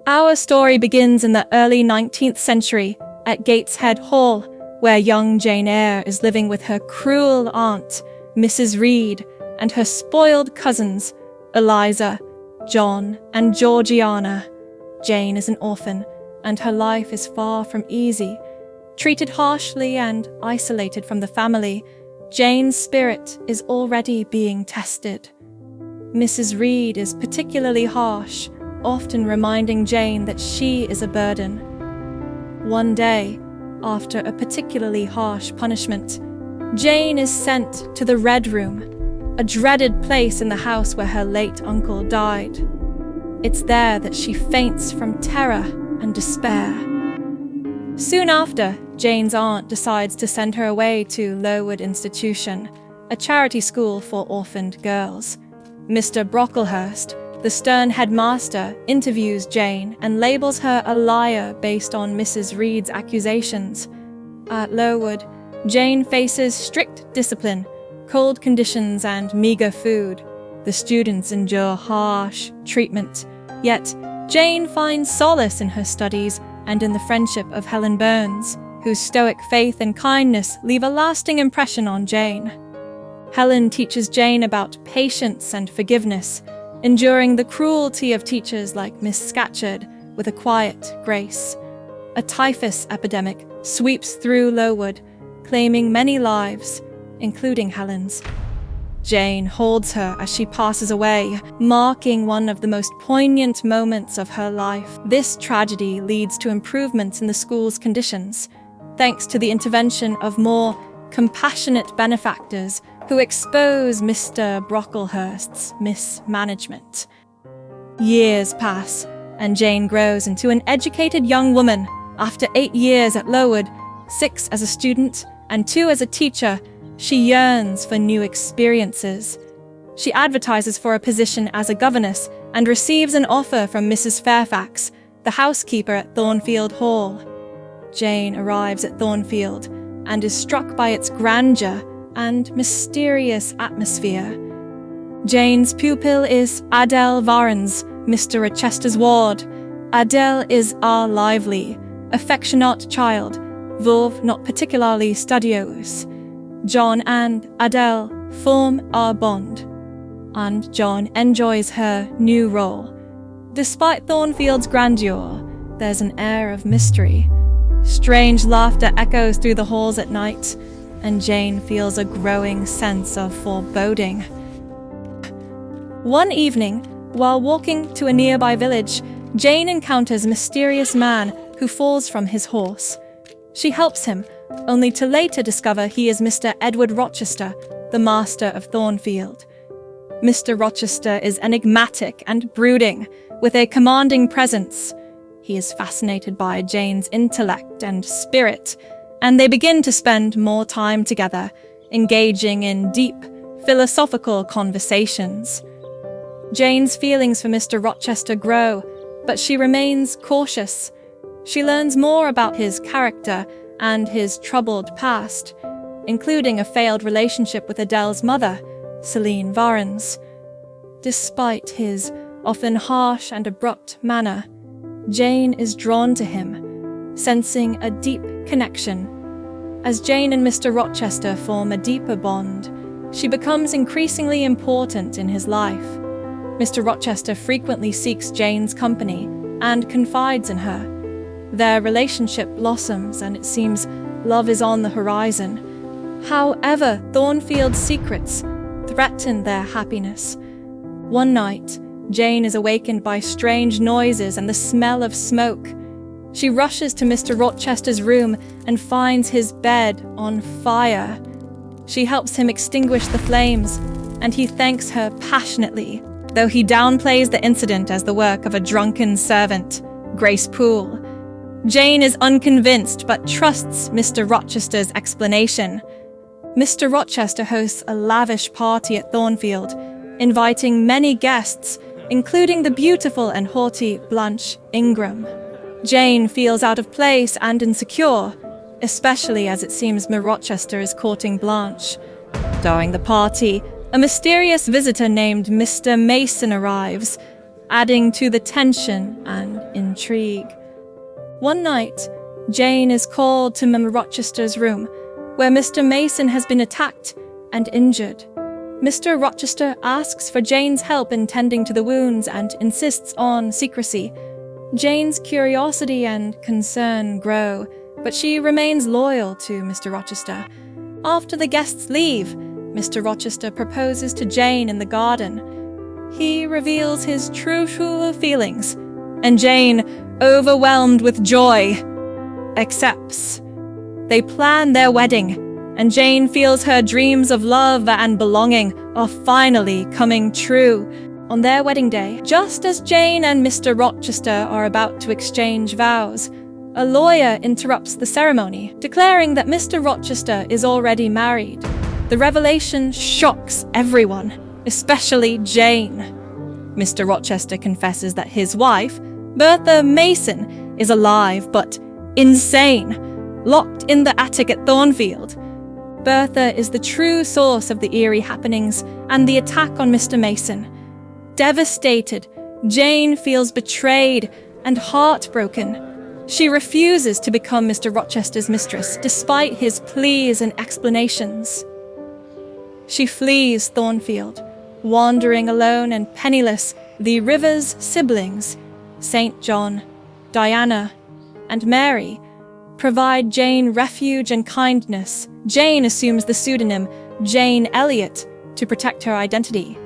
Our story begins in the early 19th century at Gateshead Hall, where young Jane Eyre is living with her cruel aunt, Mrs. Reed, and her spoiled cousins, Eliza, John, and Georgiana. Jane is an orphan, and her life is far from easy. Treated harshly and isolated from the family, Jane's spirit is already being tested. Mrs. Reed is particularly harsh, often reminding Jane that she is a burden. One day, after a particularly harsh punishment, Jane is sent to the Red Room, a dreaded place in the house where her late uncle died. It's there that she faints from terror and despair. Soon after, Jane's aunt decides to send her away to Lowood Institution, a charity school for orphaned girls. Mr. Brocklehurst, the stern headmaster, interviews Jane and labels her a liar based on Mrs. Reed's accusations. At Lowood, Jane faces strict discipline, cold conditions, and meager food. The students endure harsh treatment, yet Jane finds solace in her studies and in the friendship of Helen Burns, whose stoic faith and kindness leave a lasting impression on Jane. Helen teaches Jane about patience and forgiveness, enduring the cruelty of teachers like Miss Scatcherd with a quiet grace. A typhus epidemic sweeps through Lowood, claiming many lives, including Helen's. Jane holds her as she passes away, marking one of the most poignant moments of her life. This tragedy leads to improvements in the school's conditions, thanks to the intervention of more compassionate benefactors who expose Mr. Brocklehurst's mismanagement. Years pass, and Jane grows into an educated young woman. After 8 years at Lowood, 6 as a student and 2 as a teacher, she yearns for new experiences. She advertises for a position as a governess and receives an offer from Mrs. Fairfax, the housekeeper at Thornfield Hall. Jane arrives at Thornfield and is struck by its grandeur and mysterious atmosphere. Jane's pupil is Adele Varens, Mr. Rochester's ward. Adele is a lively, affectionate child, veuve not particularly studious. John and Adele form a bond, and John enjoys her new role. Despite Thornfield's grandeur, there's an air of mystery. Strange laughter echoes through the halls at night, and Jane feels a growing sense of foreboding. One evening, while walking to a nearby village, Jane encounters a mysterious man who falls from his horse. She helps him, only to later discover he is Mr. Edward Rochester, the master of Thornfield. Mr. Rochester is enigmatic and brooding, with a commanding presence. He is fascinated by Jane's intellect and spirit, and they begin to spend more time together, engaging in deep, philosophical conversations. Jane's feelings for Mr. Rochester grow, but she remains cautious. She learns more about his character and his troubled past, including a failed relationship with Adele's mother, Celine Varens. Despite his often harsh and abrupt manner, Jane is drawn to him, sensing a deep connection. As Jane and Mr. Rochester form a deeper bond, she becomes increasingly important in his life. Mr. Rochester frequently seeks Jane's company and confides in her. Their relationship blossoms, and it seems love is on the horizon. However, Thornfield's secrets threaten their happiness. One night, Jane is awakened by strange noises and the smell of smoke. She rushes to Mr. Rochester's room and finds his bed on fire. She helps him extinguish the flames, and he thanks her passionately, though he downplays the incident as the work of a drunken servant, Grace Poole. Jane is unconvinced but trusts Mr. Rochester's explanation. Mr. Rochester hosts a lavish party at Thornfield, inviting many guests, including the beautiful and haughty Blanche Ingram. Jane feels out of place and insecure, especially as it seems Mr. Rochester is courting Blanche. During the party, a mysterious visitor named Mr. Mason arrives, adding to the tension and intrigue. One night, Jane is called to Mr. Rochester's room, where Mr. Mason has been attacked and injured. Mr. Rochester asks for Jane's help in tending to the wounds and insists on secrecy. Jane's curiosity and concern grow, but she remains loyal to Mr. Rochester. After the guests leave, Mr. Rochester proposes to Jane in the garden. He reveals his true feelings, and Jane, overwhelmed with joy, accepts. They plan their wedding, and Jane feels her dreams of love and belonging are finally coming true. On their wedding day, just as Jane and Mr. Rochester are about to exchange vows, a lawyer interrupts the ceremony, declaring that Mr. Rochester is already married. The revelation shocks everyone, especially Jane. Mr. Rochester confesses that his wife, Bertha Mason, is alive but insane, locked in the attic at Thornfield. Bertha is the true source of the eerie happenings and the attack on Mr. Mason. Devastated, Jane feels betrayed and heartbroken. She refuses to become Mr. Rochester's mistress, despite his pleas and explanations. She flees Thornfield, wandering alone and penniless. The Rivers siblings, St. John, Diana, and Mary, provide Jane refuge and kindness. Jane assumes the pseudonym Jane Elliot to protect her identity.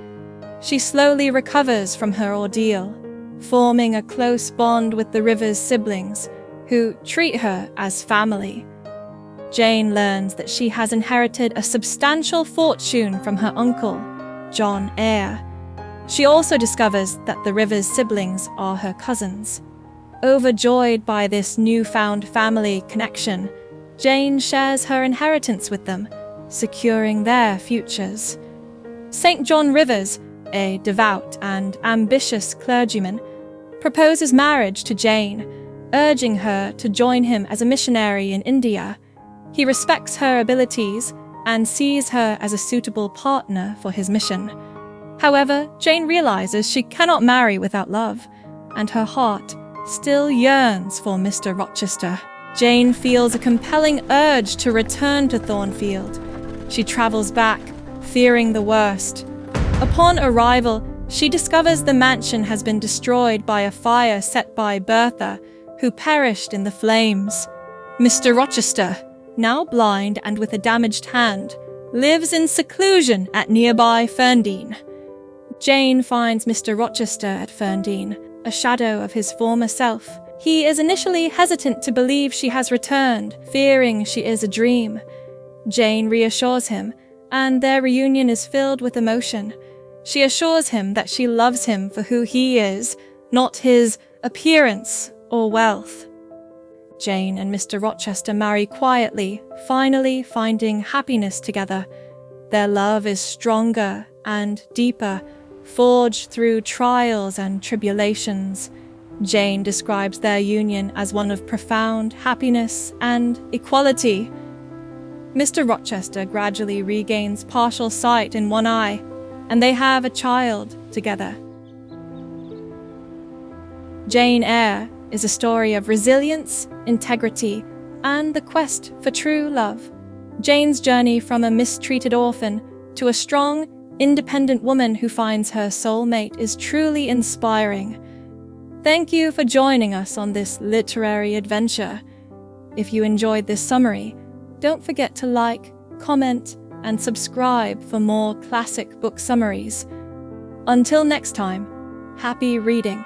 She slowly recovers from her ordeal, forming a close bond with the Rivers siblings, who treat her as family. Jane learns that she has inherited a substantial fortune from her uncle, John Eyre. She also discovers that the Rivers siblings are her cousins. Overjoyed by this newfound family connection, Jane shares her inheritance with them, securing their futures. St. John Rivers, a devout and ambitious clergyman, proposes marriage to Jane, urging her to join him as a missionary in India. He respects her abilities and sees her as a suitable partner for his mission. However, Jane realizes she cannot marry without love, and her heart still yearns for Mr. Rochester. Jane feels a compelling urge to return to Thornfield. She travels back, fearing the worst. Upon arrival, she discovers the mansion has been destroyed by a fire set by Bertha, who perished in the flames. Mr. Rochester, now blind and with a damaged hand, lives in seclusion at nearby Ferndean. Jane finds Mr. Rochester at Ferndean, a shadow of his former self. He is initially hesitant to believe she has returned, fearing she is a dream. Jane reassures him, and their reunion is filled with emotion. She assures him that she loves him for who he is, not his appearance or wealth. Jane and Mr. Rochester marry quietly, finally finding happiness together. Their love is stronger and deeper, forged through trials and tribulations. Jane describes their union as one of profound happiness and equality. Mr. Rochester gradually regains partial sight in one eye, and they have a child together. Jane Eyre is a story of resilience, integrity, and the quest for true love. Jane's journey from a mistreated orphan to a strong, independent woman who finds her soulmate is truly inspiring. Thank you for joining us on this literary adventure. If you enjoyed this summary, don't forget to like, comment, and subscribe for more classic book summaries. Until next time, happy reading.